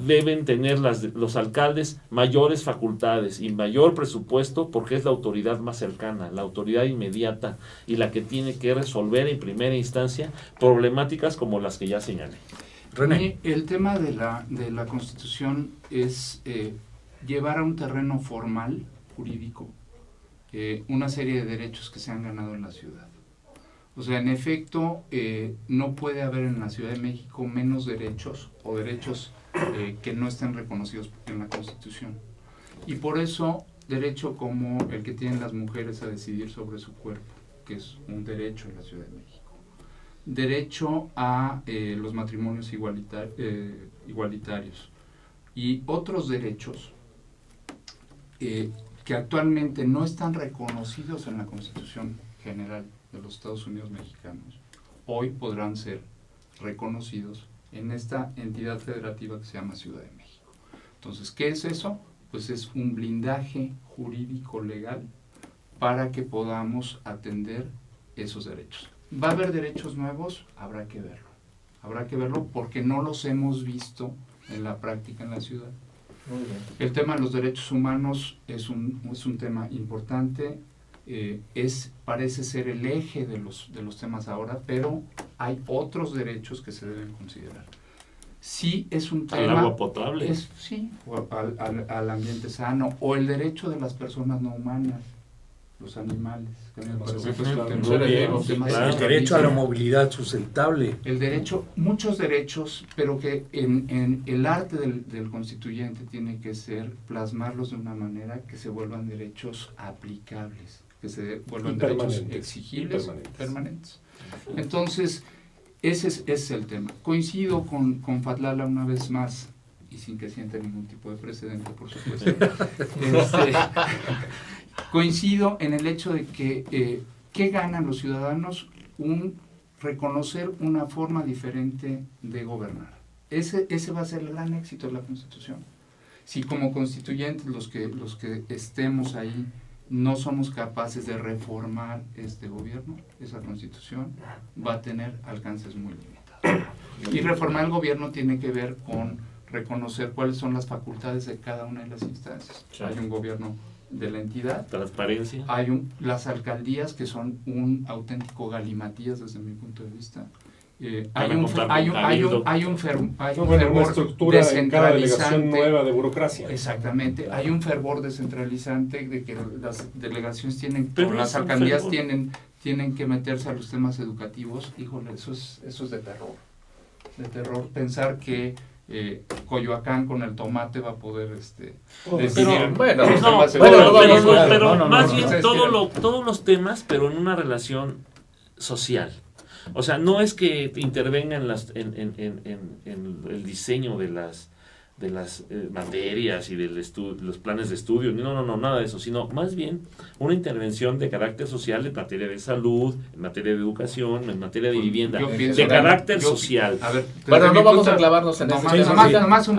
Deben tener los alcaldes mayores facultades y mayor presupuesto, porque es la autoridad más cercana, la autoridad inmediata y la que tiene que resolver en primera instancia problemáticas como las que ya señalé. René. El tema de la Constitución es llevar a un terreno formal, jurídico, una serie de derechos que se han ganado en la ciudad. O sea, en efecto, no puede haber en la Ciudad de México menos derechos o derechos que no estén reconocidos en la Constitución. Y por eso, derecho como el que tienen las mujeres a decidir sobre su cuerpo, que es un derecho en la Ciudad de México. Derecho a los matrimonios igualitarios. Y otros derechos que actualmente no están reconocidos en la Constitución General de los Estados Unidos Mexicanos, hoy podrán ser reconocidos en esta entidad federativa que se llama Ciudad de México. Entonces, ¿qué es eso? Pues es un blindaje jurídico legal para que podamos atender esos derechos. ¿Va a haber derechos nuevos? Habrá que verlo. Habrá que verlo porque no los hemos visto en la práctica en la ciudad. El tema de los derechos humanos es un tema importante, parece ser el eje de los temas ahora, pero hay otros derechos que se deben considerar. Sí es un tema... Al agua potable. Sí, al ambiente sano, o el derecho de las personas no humanas, los animales. El derecho a la movilidad sustentable. Muchos derechos, pero que en el arte del constituyente tiene que ser plasmarlos de una manera que se vuelvan derechos aplicables, que se vuelvan derechos exigibles, permanentes. Entonces, ese es el tema. Coincido con Fatlala una vez más, y sin que sienta ningún tipo de precedente, por supuesto. Coincido en el hecho de que ¿qué ganan los ciudadanos? Reconocer una forma diferente de gobernar. Ese va a ser el gran éxito de la Constitución. Si como constituyentes los que estemos ahí no somos capaces de reformar este gobierno, esa Constitución va a tener alcances muy limitados. Y reformar el gobierno tiene que ver con reconocer cuáles son las facultades de cada una de las instancias. Hay un gobierno de la entidad. Transparencia. Las alcaldías, que son un auténtico galimatías desde mi punto de vista. Hay un fervor descentralizante nueva de burocracia. Exactamente. Hay un fervor descentralizante de que las delegaciones las alcaldías tienen que meterse a los temas educativos. Híjole, eso es de terror. De terror pensar que Coyoacán con el tomate va a poder decidir. Pero más bien todos los temas, pero en una relación social. O sea, no es que intervenga en el diseño de las materias y de los planes de estudio, no, nada de eso, sino más bien una intervención de carácter social en materia de salud, en materia de educación, en materia de vivienda, de carácter social. A ver, bueno, no vamos a clavarnos en eso.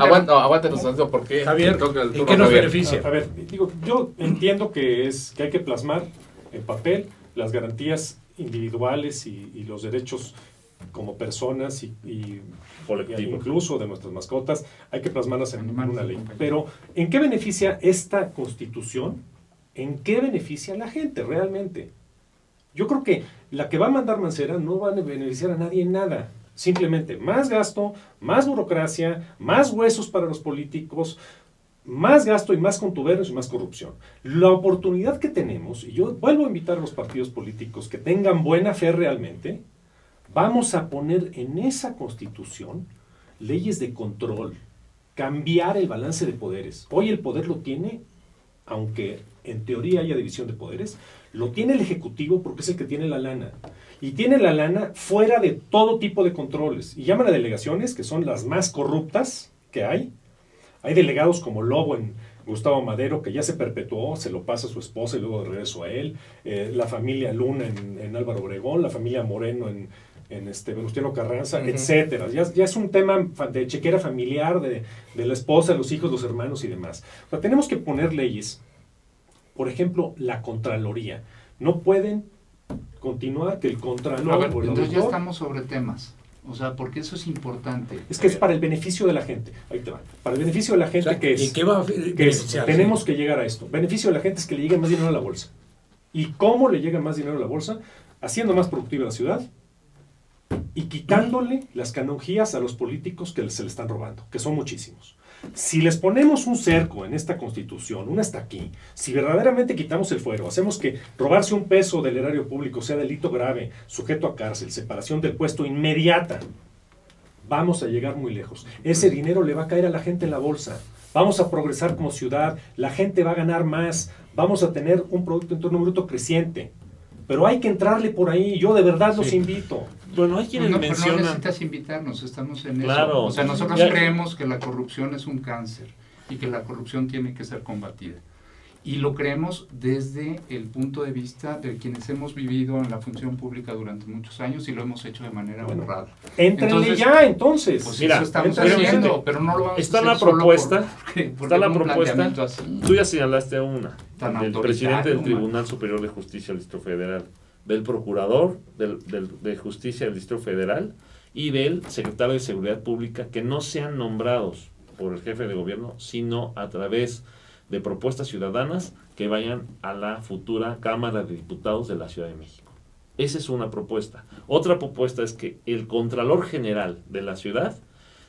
Aguántenos, porque Javier, ¿en qué nos beneficia? A ver, yo entiendo que hay que plasmar en papel las garantías individuales y los derechos como personas y colectivo, incluso de nuestras mascotas, hay que plasmarlas en una ley. Pero, ¿en qué beneficia esta Constitución? ¿En qué beneficia a la gente realmente? Yo creo que la que va a mandar Mancera no va a beneficiar a nadie en nada. Simplemente más gasto, más burocracia, más huesos para los políticos, más gasto y más contubernios y más corrupción. La oportunidad que tenemos, y yo vuelvo a invitar a los partidos políticos que tengan buena fe realmente, vamos a poner en esa Constitución leyes de control, cambiar el balance de poderes. Hoy el poder lo tiene, aunque en teoría haya división de poderes, lo tiene el Ejecutivo porque es el que tiene la lana. Y tiene la lana fuera de todo tipo de controles. Y llaman a delegaciones, que son las más corruptas que hay. Hay delegados como Lobo en Gustavo Madero, que ya se perpetuó, se lo pasa a su esposa y luego de regreso a él. La familia Luna en Álvaro Obregón, la familia Moreno en Venustiano Carranza, etcétera. Ya es un tema de chequera familiar, de la esposa, los hijos, los hermanos y demás. O sea, tenemos que poner leyes. Por ejemplo, la Contraloría. No pueden continuar que el Contralor... A ver, entonces ya estamos sobre temas. O sea, porque eso es importante. Es que es para el beneficio de la gente. Ahí te va. Para el beneficio de la gente, o sea, ¿y qué va a beneficiar? Tenemos que llegar a esto. Beneficio de la gente es que le llegue más dinero a la bolsa. ¿Y cómo le llega más dinero a la bolsa? Haciendo más productiva la ciudad y quitándole las canonjías a los políticos que se le están robando, que son muchísimos. Si les ponemos un cerco en esta Constitución, una hasta aquí, si verdaderamente quitamos el fuero, hacemos que robarse un peso del erario público sea delito grave, sujeto a cárcel, separación del puesto inmediata, vamos a llegar muy lejos. Ese dinero le va a caer a la gente en la bolsa. Vamos a progresar como ciudad, la gente va a ganar más, vamos a tener un Producto Interno Bruto creciente. Pero hay que entrarle por ahí, yo de verdad los invito. Bueno, hay quienes mencionan... No necesitas invitarnos, estamos en claro, eso. O sea, nosotros creemos que la corrupción es un cáncer y que la corrupción tiene que ser combatida. Y lo creemos desde el punto de vista de quienes hemos vivido en la función pública durante muchos años y lo hemos hecho de manera honrada. Entrenle ya, entonces. Pues mira, eso estamos haciendo, pero no lo vamos está a hacer la propuesta, porque está la propuesta, tú ya señalaste una, del presidente del Tribunal Superior de Justicia del Distrito Federal, del Procurador de Justicia del Distrito Federal y del Secretario de Seguridad Pública, que no sean nombrados por el jefe de gobierno, sino a través de propuestas ciudadanas que vayan a la futura Cámara de Diputados de la Ciudad de México. Esa es una propuesta. Otra propuesta es que el Contralor General de la ciudad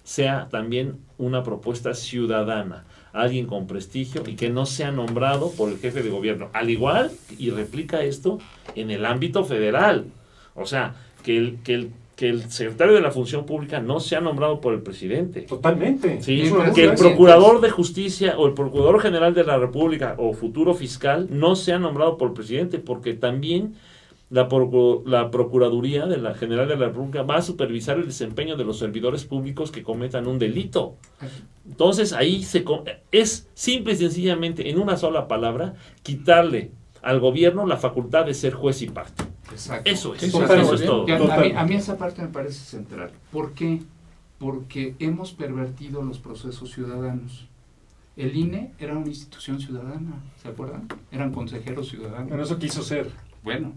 sea también una propuesta ciudadana, alguien con prestigio y que no sea nombrado por el jefe de gobierno. Al igual, y replica esto, en el ámbito federal. O sea, que el secretario de la Función Pública no sea nombrado por el presidente. Totalmente. ¿Sí? Que el procurador de justicia o el procurador general de la República o futuro fiscal no sea nombrado por el presidente, porque también la Procuraduría de la General de la República va a supervisar el desempeño de los servidores públicos que cometan un delito. Entonces ahí es simple y sencillamente, en una sola palabra, quitarle al gobierno la facultad de ser juez y parte. Exacto. Eso es, eso es todo. A mí esa parte me parece central. ¿Por qué? Porque hemos pervertido los procesos ciudadanos. El INE era una institución ciudadana, ¿se acuerdan? Eran consejeros ciudadanos. Bueno, eso quiso ser. Bueno,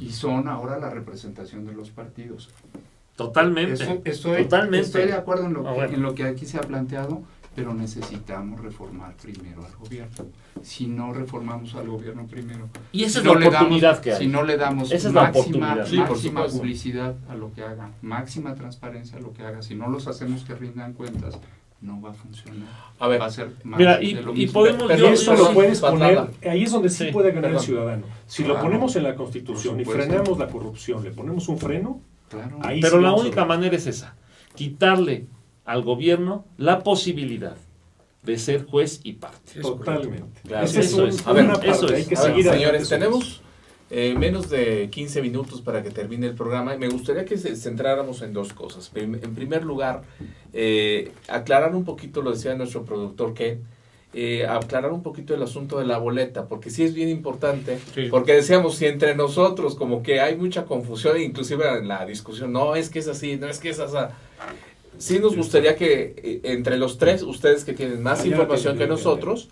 y son ahora la representación de los partidos. Totalmente. Estoy de acuerdo en lo que aquí se ha planteado, pero necesitamos reformar primero al gobierno. Si no reformamos al gobierno primero, y esa es la oportunidad que hay. Si no le damos máxima publicidad a lo que haga, máxima transparencia a lo que haga, si no los hacemos que rindan cuentas, no va a funcionar. A ver, va a ser más mira, de lo y mismo. podemos... Pero eso lo puedes poner, ahí es donde sí puede ganar el perdón. ciudadano. Si lo ponemos en la Constitución y frenamos la corrupción, le ponemos un freno, Claro. ahí pero sí la vamos a única ver. manera es esa, quitarle al gobierno la posibilidad de ser juez y parte. Totalmente. Claro. Ese es Eso es. una A ver, parte, eso es. hay que A ver, seguir señores, adelante. tenemos menos de 15 minutos para que termine el programa y me gustaría que se centráramos en dos cosas. En primer lugar, aclarar un poquito, lo decía nuestro productor Ken, aclarar un poquito el asunto de la boleta, porque sí es bien importante, Sí. porque decíamos, si entre nosotros como que hay mucha confusión, inclusive en la discusión, no es que es así, no es que es así. Sí nos gustaría que entre los tres, ustedes que tienen más información que nosotros,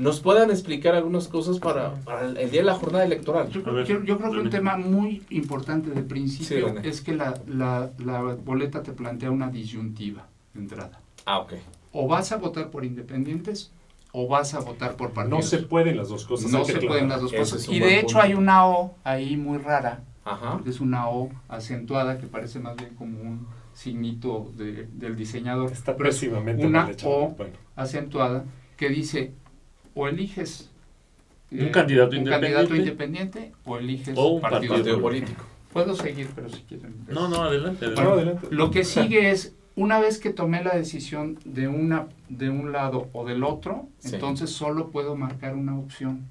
nos puedan explicar algunas cosas para el día de la jornada electoral. Yo creo que un tema muy importante de principio es que la boleta te plantea una disyuntiva de entrada. Ok. O vas a votar por independientes o vas a votar por partidos. No se pueden las dos cosas. No se pueden las dos cosas. Y de hecho hay una O ahí muy rara. Ajá. Porque es una O acentuada que parece más bien como un signito del diseñador. Está pésimamente una mal hecho. O acentuada que dice o eliges un candidato independiente o eliges un partido político. Puedo seguir, pero si quieren. No, adelante. Adelante. Lo que sigue es, una vez que tomé la decisión de un lado o del otro, entonces solo puedo marcar una opción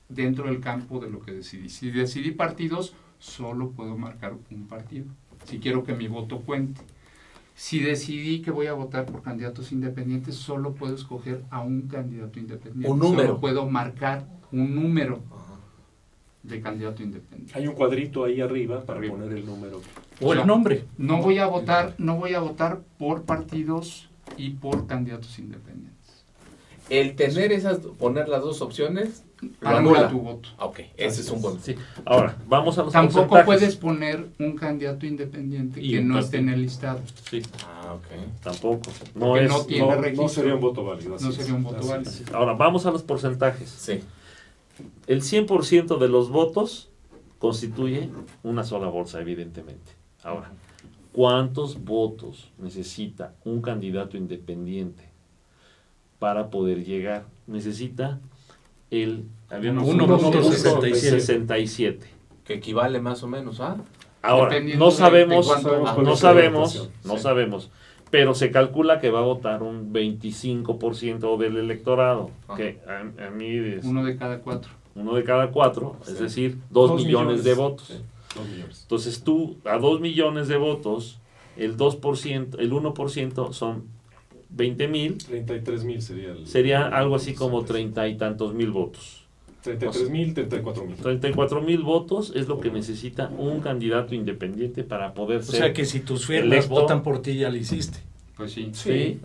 dentro del campo de lo que decidí. Si decidí partidos, solo puedo marcar un partido, si quiero que mi voto cuente. Si decidí que voy a votar por candidatos independientes, solo puedo escoger a un candidato independiente. Un número. Solo puedo marcar un número de candidato independiente. Hay un cuadrito ahí arriba para poner el número. O el nombre. No voy a votar por partidos y por candidatos independientes. El tener poner las dos opciones anula tu voto. Ok, ese es un buen. Sí. Ahora, vamos a los Tampoco porcentajes. puedes poner un candidato independiente que no esté en el listado. Sí. Ok. Tampoco. No tiene registro. No sería un voto válido. No sería un voto válido. Ahora, vamos a los porcentajes. Sí. El 100% de los votos constituye una sola bolsa, evidentemente. Ahora, ¿cuántos votos necesita un candidato independiente para poder llegar? Necesita el 1.67. Que equivale más o menos a... Ahora, no sabemos, pero se calcula que va a votar un 25% del electorado, que a mí es... Uno de cada cuatro. Es decir, 2 millones de votos. Sí, 2 millones. Entonces tú, a 2 millones de votos, el 2%, el 1% son 20,000. 33,000 sería algo así como 30 y tantos mil votos. 33,000, 34,000. 34,000 votos es lo que necesita un candidato independiente para poder ser. O sea que si tus firmas votan por ti, ya lo hiciste. Pues sí. Sí.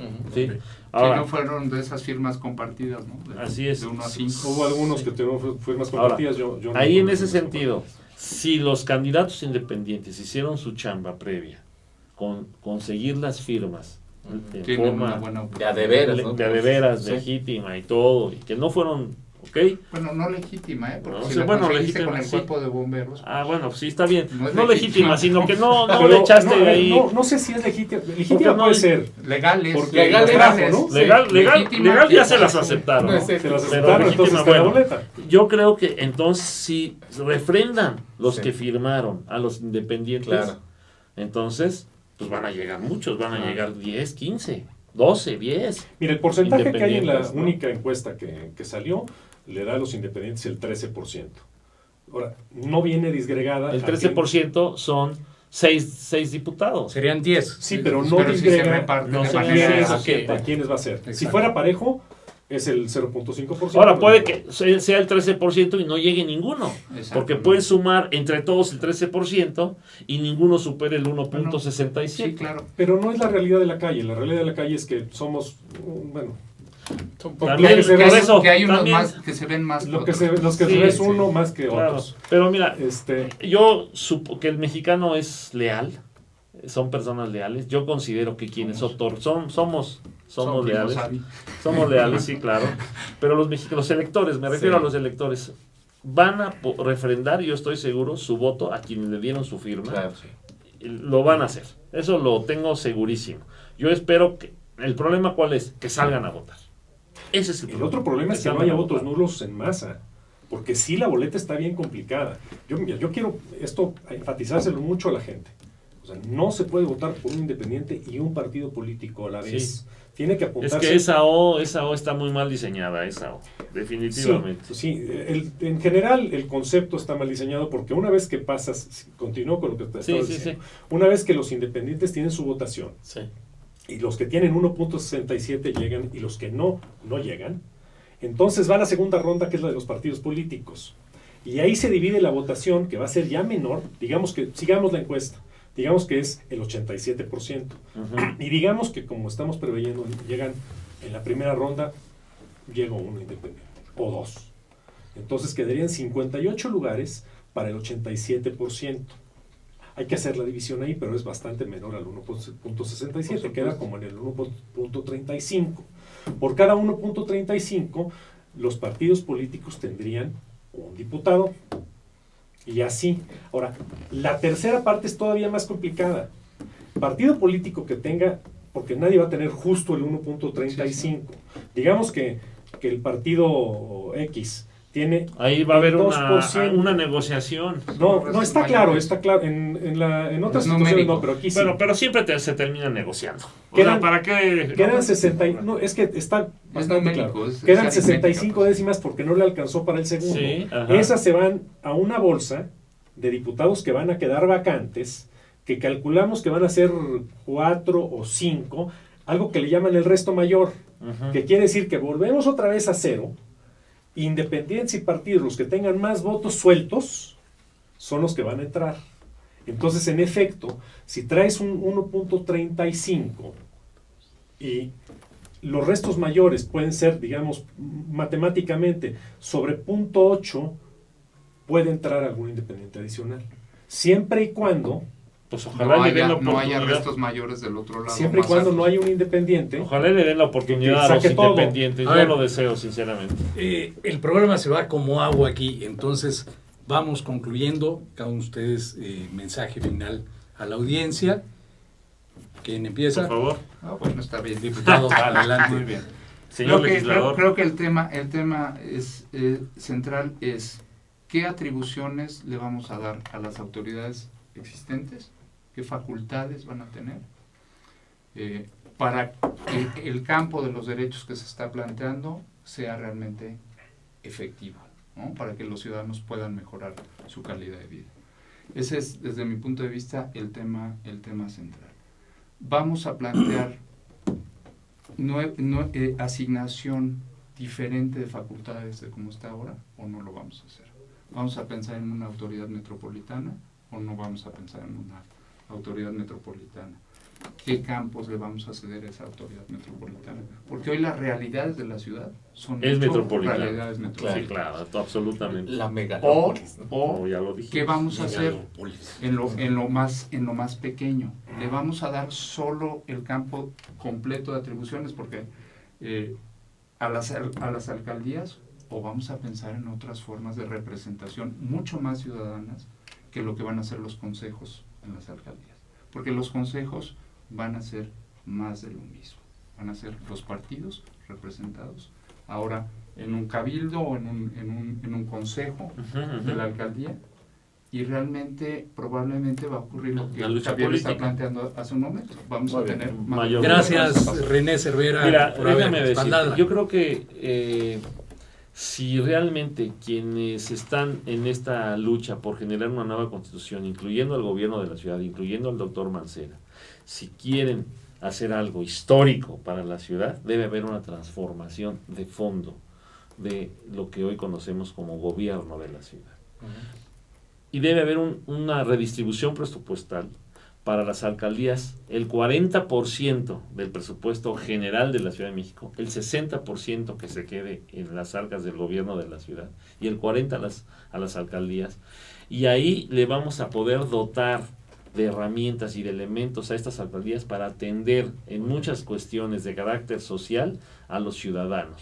Ahora, no fueron de esas firmas compartidas, ¿no? Así es. De 1 a 5. Hubo algunos que tuvieron firmas compartidas. Ahora, yo no ahí en ese sentido, si los candidatos independientes hicieron su chamba previa con conseguir las firmas de forma de a de veras, legítima y todo, y que no fueron, ¿ok? Bueno, no legítima, porque no, si la conseguiste con el cuerpo de bomberos. Bueno, sí, está bien. No, no legítima, sino que no pero le echaste ahí. No sé si es legítima. Legítima puede ser. Legales. Porque legal ya se las aceptaron. ¿no? Se las aceptaron, entonces está la boleta. Yo creo que entonces si refrendan los que firmaron a los independientes, entonces pues van a llegar muchos, van a llegar 10, 15, 12, 10. Mira, el porcentaje que hay en la única encuesta que salió le da a los independientes el 13%. Ahora, no viene disgregada. El 13% son 6 diputados. Serían 10. Sí, pero no disgrega a quiénes va a ser. Si fuera parejo, es el 0.5%. Ahora, puede que sea el 13% y no llegue ninguno. Porque pueden sumar entre todos el 13% y ninguno supere el 1.67. Sí, claro. Pero no es la realidad de la calle. La realidad de la calle es que somos, también, que hay unos más que se ven más los que se ven uno más que otros. Pero mira, yo supo que el mexicano es leal, son personas leales. Yo considero que quienes somos leales. Somos leales, sí, claro. Pero los electores, me refiero a los electores, van a refrendar, yo estoy seguro, su voto a quienes le dieron su firma. Claro, Lo van a hacer. Eso lo tengo segurísimo. Yo espero que... ¿El problema cuál es? Que salgan a votar. Ese es el problema. El otro problema es que no haya votos nulos en masa. Porque sí, la boleta está bien complicada. Yo quiero enfatizárselo mucho a la gente. O sea, no se puede votar por un independiente y un partido político a la vez. Sí. Tiene que apuntarse. Es que esa O está muy mal diseñada, esa O, definitivamente. Sí, en general el concepto está mal diseñado porque una vez que pasas, continúo con lo que te estaba diciendo, una vez que los independientes tienen su votación, y los que tienen 1.67 llegan y los que no llegan, entonces va a la segunda ronda, que es la de los partidos políticos. Y ahí se divide la votación, que va a ser ya menor, digamos que, sigamos la encuesta, digamos que es el 87%. Y digamos que, como estamos preveyendo, llegan en la primera ronda llega uno independiente, o 2. Entonces quedarían 58 lugares para el 87%. Hay que hacer la división ahí, pero es bastante menor al 1.67, queda como en el 1.35. Por cada 1.35, los partidos políticos tendrían un diputado. Y así. Ahora, la tercera parte es todavía más complicada. Partido político que tenga, porque nadie va a tener justo el 1.35. Digamos que el partido X tiene ahí va a haber una negociación. No está claro, está claro. En otras situaciones no, pero aquí sí. Pero siempre se termina negociando. ¿Para qué? Quedan 60, no, es que está bastante claro. Quedan 65 décimas porque no le alcanzó para el segundo. Sí, esas se van a una bolsa de diputados que van a quedar vacantes, que calculamos que van a ser 4 o 5, algo que le llaman el resto mayor, que quiere decir que volvemos otra vez a cero. Independientes y partidos, los que tengan más votos sueltos, son los que van a entrar. Entonces, en efecto, si traes un 1.35 y los restos mayores pueden ser, digamos, matemáticamente, sobre 0.8, puede entrar algún independiente adicional. Siempre y cuando... Pues ojalá no haya restos mayores del otro lado. Siempre y cuando no haya un independiente. Ojalá le den la oportunidad a los independientes. Yo lo deseo, sinceramente. El programa se va como agua aquí, entonces vamos concluyendo. Cada uno de ustedes, mensaje final a la audiencia. ¿Quién empieza? Por favor. Bueno, está bien. Diputado, adelante. Muy bien. Señor legislador. Creo que el tema es central es ¿qué atribuciones le vamos a dar a las autoridades existentes? ¿Qué facultades van a tener? Para que el campo de los derechos que se está planteando sea realmente efectivo, ¿no? Para que los ciudadanos puedan mejorar su calidad de vida. Ese es, desde mi punto de vista, el tema central. Vamos a plantear asignación diferente de facultades de cómo está ahora, o no lo vamos a hacer. Vamos a pensar en una autoridad metropolitana, o no vamos a pensar en una autoridad metropolitana. ¿Qué campos le vamos a ceder a esa autoridad metropolitana? Porque hoy las realidades de la ciudad son realidades metropolitanas. Sí, claro, absolutamente. La megalópolis. O ya lo ¿qué vamos a hacer en lo más pequeño? ¿Le vamos a dar solo el campo completo de atribuciones porque a las alcaldías, o vamos a pensar en otras formas de representación mucho más ciudadanas que lo que van a hacer los consejos en las alcaldías? Porque los consejos van a ser más de lo mismo, van a ser los partidos representados ahora en un cabildo o en un consejo de la alcaldía, y realmente probablemente va a ocurrir lo que Javier está planteando hace un momento. Vamos a tener mayor. Gracias, René Cervera. Mira, déjame decir, yo creo que si realmente quienes están en esta lucha por generar una nueva constitución, incluyendo al gobierno de la ciudad, incluyendo al doctor Mancera, si quieren hacer algo histórico para la ciudad, debe haber una transformación de fondo de lo que hoy conocemos como gobierno de la ciudad. Y debe haber una redistribución presupuestal para las alcaldías, el 40% del presupuesto general de la Ciudad de México, el 60% que se quede en las arcas del gobierno de la ciudad y el 40% a las alcaldías. Y ahí le vamos a poder dotar de herramientas y de elementos a estas alcaldías para atender en muchas cuestiones de carácter social a los ciudadanos.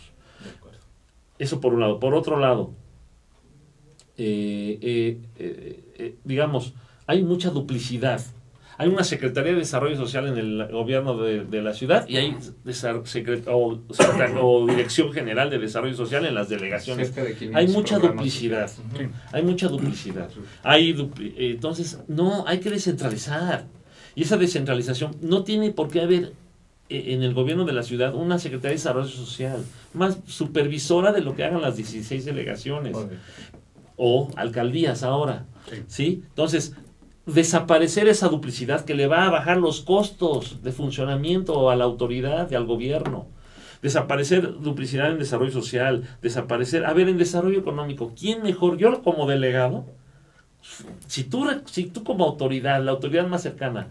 Eso por un lado. Por otro lado, digamos, hay mucha duplicidad. Hay una Secretaría de Desarrollo Social en el gobierno de la ciudad y hay o Dirección General de Desarrollo Social en las delegaciones. Hay mucha duplicidad. Hay mucha duplicidad. Entonces, no, hay que descentralizar. Y esa descentralización no tiene por qué haber en el gobierno de la ciudad una Secretaría de Desarrollo Social más supervisora de lo que hagan las 16 delegaciones o alcaldías ahora. ¿Sí? Entonces, desaparecer esa duplicidad que le va a bajar los costos de funcionamiento a la autoridad y al gobierno. Desaparecer duplicidad en desarrollo social, en desarrollo económico, ¿quién mejor? Yo como delegado, si tú como autoridad, la autoridad más cercana,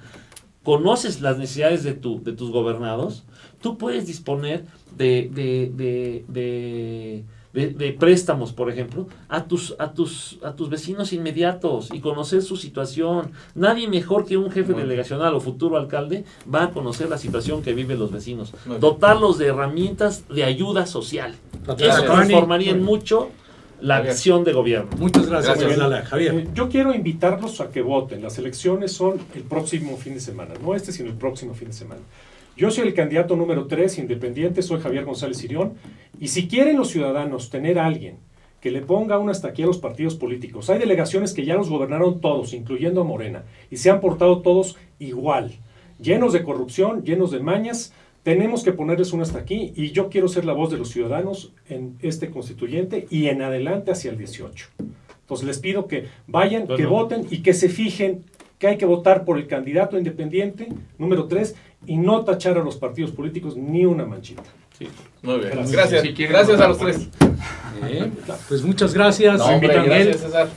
conoces las necesidades de tus gobernados, tú puedes disponer de préstamos, por ejemplo, a tus vecinos inmediatos y conocer su situación. Nadie mejor que un jefe delegacional o futuro alcalde va a conocer la situación que viven los vecinos. Dotarlos de herramientas de ayuda social. Eso transformaría en mucho la acción de gobierno. Muchas gracias. Javier. Yo quiero invitarlos a que voten. Las elecciones son el próximo fin de semana, no sino el próximo fin de semana. Yo soy el candidato número 3 independiente, soy Javier González Cirión, y si quieren los ciudadanos tener a alguien que le ponga un hasta aquí a los partidos políticos, hay delegaciones que ya los gobernaron todos, incluyendo a Morena, y se han portado todos igual, llenos de corrupción, llenos de mañas. Tenemos que ponerles un hasta aquí, y yo quiero ser la voz de los ciudadanos en este constituyente y en adelante hacia el 18. Entonces les pido que vayan, que voten y que se fijen que hay que votar por el candidato independiente número 3 y no tachar a los partidos políticos ni una manchita. Sí. Muy bien. Gracias. Gracias a los tres. Pues muchas gracias. Gracias, César.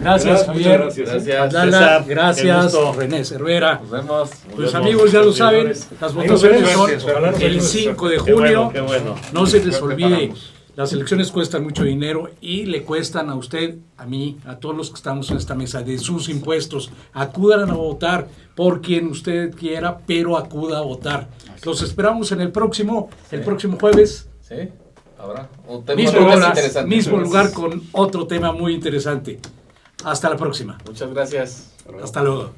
Gracias, Javier. Gracias. Gracias, René Cervera. Nos vemos. Pues amigos, ya lo saben, las votaciones son el 5 de junio. Qué bueno. No se les olvide, las elecciones cuestan mucho dinero y le cuestan a usted, a mí, a todos los que estamos en esta mesa, de sus impuestos. Acudan a votar por quien usted quiera, pero acuda a votar. Los esperamos en el próximo jueves. Sí, habrá. Mismo lugar con otro tema muy interesante. Hasta la próxima. Muchas gracias. Hasta luego.